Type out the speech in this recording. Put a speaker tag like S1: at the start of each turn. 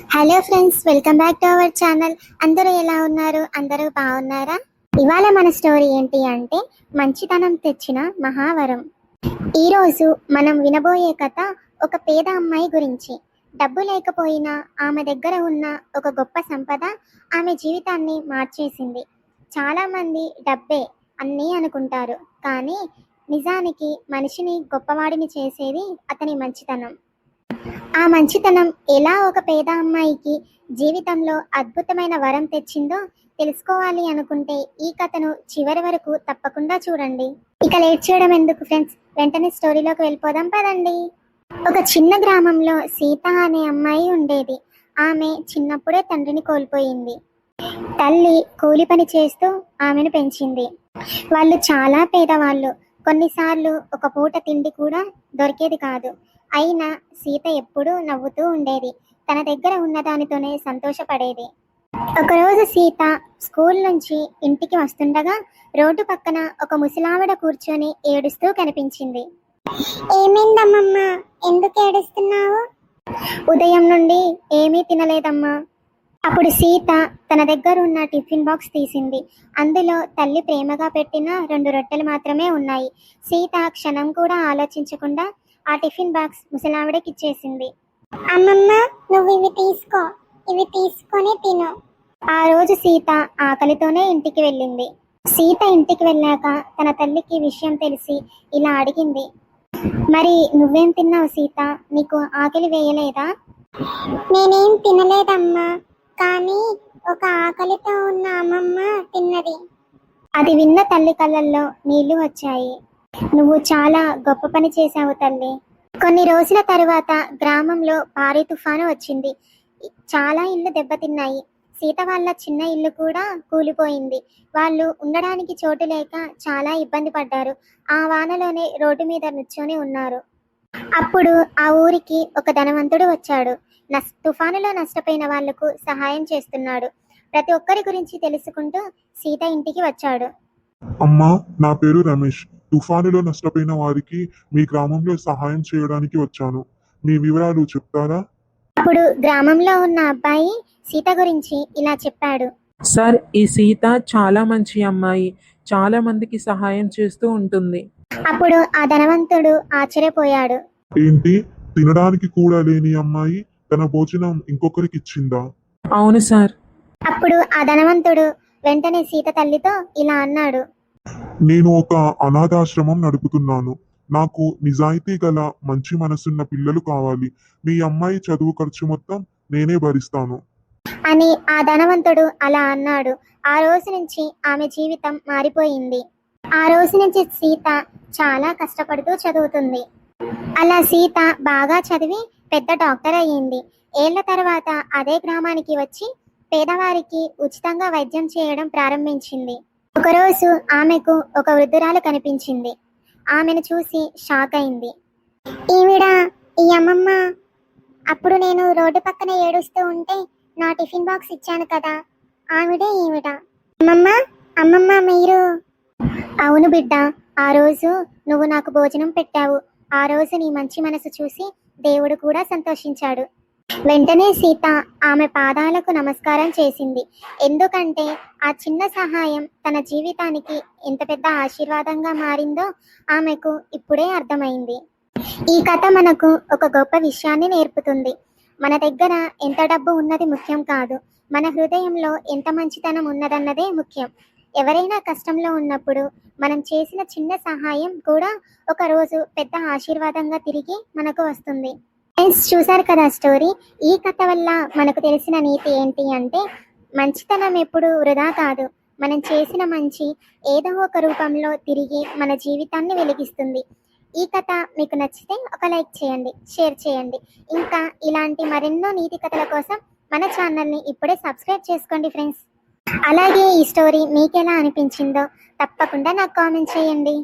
S1: Hello friends, welcome back to our channel. అందరూ ఎలా ఉన్నారు? అందరూ బాగున్నారా? ఇవాళ మన స్టోరీ ఏంటి అంటే మంచితనం తెచ్చిన మహావరం. ఈరోజు మనం వినబోయే కథ ఒక పేద అమ్మాయి గురించి. డబ్బు లేకపోయినా ఆమె దగ్గర ఉన్న ఒక గొప్ప సంపద ఆమె జీవితాన్ని మార్చేసింది. చాలామంది డబ్బే అన్నీ అనుకుంటారు, కానీ నిజానికి మనిషిని గొప్పవాడిని చేసేది అతని మంచితనం. ఆ మంచితనం ఎలా ఒక పేద అమ్మాయికి జీవితంలో అద్భుతమైన వరం తెచ్చిందో తెలుసుకోవాలి అనుకుంటే ఈ కథను చివరి వరకు తప్పకుండా చూడండి. ఇక లేట్ చేయడం ఎందుకు ఫ్రెండ్స్, వెంటనే స్టోరీలోకి వెళ్ళిపోదాం పదండి. ఒక చిన్న గ్రామంలో సీత అనే అమ్మాయి ఉండేది. ఆమె చిన్నప్పుడే తండ్రిని కోల్పోయింది. తల్లి కూలి పని చేస్తూ ఆమెను పెంచింది. వాళ్ళు చాలా పేదవాళ్ళు. కొన్నిసార్లు ఒక పూట తిండి కూడా దొరికేది కాదు. అయినా సీత ఎప్పుడూ నవ్వుతూ ఉండేది. తన దగ్గర ఉన్నదానితోనే సంతోషపడేది. ఒకరోజు సీత స్కూల్ నుంచి ఇంటికి వస్తుండగా రోడ్డు పక్కన ఒక ముసలావిడ కూర్చొని ఏడుస్తూ కనిపించింది. ఏమైందమ్మమ్మ, ఎందుకు ఏడుస్తున్నావు? ఉదయం నుండి ఏమీ తినలేదమ్మా. అప్పుడు సీత తన దగ్గర ఉన్న టిఫిన్ బాక్స్ తీసింది. అందులో తల్లి ప్రేమగా పెట్టిన 2 రొట్టెలు మాత్రమే ఉన్నాయి. సీత క్షణం కూడా ఆలోచించకుండా ఆ టిఫిన్ బాక్స్ ముసలావిడకి ఇచ్చేసింది. అమ్మమ్మ, నువ్వు ఇవి తీసుకొని తిను. ఆ రోజు సీత ఆకలితోనే ఇంటికి వెళ్ళింది. సీత ఇంటికి వెళ్ళాక తన తల్లికి విషయం తెలిసి ఇలా అడిగింది, మరి నువ్వేం తిన్నావు సీత? నీకు ఆకలి వేయలేదా? నేనేం తినలేదమ్మా, కానీ ఒక ఆకలితో ఉన్న అమ్మమ్మ తిన్నది. అది విన్న తల్లి కళ్ళల్లో నీళ్లు వచ్చాయి. నువ్వు చాలా గొప్ప పని చేశావు తల్లి. కొన్ని రోజుల తరువాత గ్రామంలో భారీ తుఫాను వచ్చింది. చాలా ఇళ్ళు దెబ్బతిన్నాయి. సీత వాళ్ళ చిన్న ఇల్లు కూడా కూలిపోయింది. వాళ్ళు ఉండడానికి చోటు లేక చాలా ఇబ్బంది పడ్డారు. ఆ వానలోనే రోడ్డు మీద నుంచొని ఉన్నారు. అప్పుడు ఆ ఊరికి ఒక ధనవంతుడు వచ్చాడు. తుఫానులో నష్టపోయిన వాళ్లకు సహాయం చేస్తున్నాడు. ప్రతి ఒక్కరి గురించి తెలుసుకుంటూ సీత ఇంటికి వచ్చాడు.
S2: అమ్మా, నా పేరు రమేష్. తుఫానులో నష్టపోయిన వారికి మీ గ్రామంలో సహాయం చేయడానికి వచ్చాను. మీ వివరాలు చెప్తారా?
S1: అప్పుడు గ్రామంలో ఉన్న అబ్బాయి సీత గురించి ఇలా చెప్పాడు.
S3: సార్, ఈ సీత చాలా మంచి అమ్మాయి. చాలా మందికి సహాయం చేస్తూ ఉంటుంది.
S1: అప్పుడు ఆ ధనవంతుడు ఆశ్చర్యపోయాడు.
S2: ఏంటి, తినడానికి కూడా లేని అమ్మాయి తన భోజనం ఇంకొకరికి ఇచ్చిందా?
S3: అవును సార్.
S1: అప్పుడు ఆ ధనవంతుడు వెంటనే సీత తల్లితో ఇలా అన్నాడు.
S2: నేను ఒక అనాథాశ్రమం నడుపుతున్నాను. నాకు నిజాయితీ గల మంచి మనసున్న పిల్లలు కావాలి. మీ అమ్మాయి చదువు ఖర్చు మొత్తం నేనే భరిస్తాను
S1: అని ఆ ధనవంతుడు అలా అన్నాడు. ఆ రోజు నుంచి ఆమె జీవితం మారిపోయింది. ఆ రోజు నుంచి సీత చాలా కష్టపడుతూ చదువుతుంది. అలా సీత బాగా చదివి పెద్ద డాక్టర్ అయ్యింది. ఏళ్ల తర్వాత అదే గ్రామానికి వచ్చి పేదవారికి ఉచితంగా వైద్యం చేయడం ప్రారంభించింది. ఒకరోజు ఆమెకు ఒక వృద్ధురాలు కనిపించింది. ఆమెను చూసి షాక్ అయింది. ఈవిడా ఈ అమ్మమ్మ? అప్పుడు నేను రోడ్డు పక్కన ఏడుస్తూ ఉంటే నా టిఫిన్ బాక్స్ ఇచ్చాను కదా, ఆవిడే ఈవిడ. అమ్మమ్మ మీరు? అవును బిడ్డ, ఆ రోజు నువ్వు నాకు భోజనం పెట్టావు. ఆ రోజు నీ మంచి మనసు చూసి దేవుడు కూడా సంతోషించాడు. వెంటనే సీత ఆమె పాదాలకు నమస్కారం చేసింది. ఎందుకంటే ఆ చిన్న సహాయం తన జీవితానికి ఎంత పెద్ద ఆశీర్వాదంగా మారిందో ఆమెకు ఇప్పుడే అర్థమైంది. ఈ కథ మనకు ఒక గొప్ప విషయాన్ని నేర్పుతుంది. మన దగ్గర ఎంత డబ్బు ఉన్నది ముఖ్యం కాదు, మన హృదయంలో ఎంత మంచితనం ఉన్నదన్నదే ముఖ్యం. ఎవరైనా కష్టంలో ఉన్నప్పుడు మనం చేసిన చిన్న సహాయం కూడా ఒక రోజు పెద్ద ఆశీర్వాదంగా తిరిగి మనకు వస్తుంది. ఫ్రెండ్స్, చూసారు కదా స్టోరీ. ఈ కథ వల్ల మనకు తెలిసిన నీతి ఏంటి అంటే మంచితనం ఎప్పుడు వృధా కాదు. మనం చేసిన మంచి ఏదో ఒక రూపంలో తిరిగి మన జీవితాన్ని వెలిగిస్తుంది. ఈ కథ మీకు నచ్చితే ఒక లైక్ చేయండి, షేర్ చేయండి. ఇంకా ఇలాంటి మరెన్నో నీతి కథల కోసం మన ఛానల్ని ఇప్పుడే సబ్స్క్రైబ్ చేసుకోండి ఫ్రెండ్స్. అలాగే ఈ స్టోరీ మీకు ఎలా అనిపించిందో తప్పకుండా నాకు కామెంట్ చేయండి.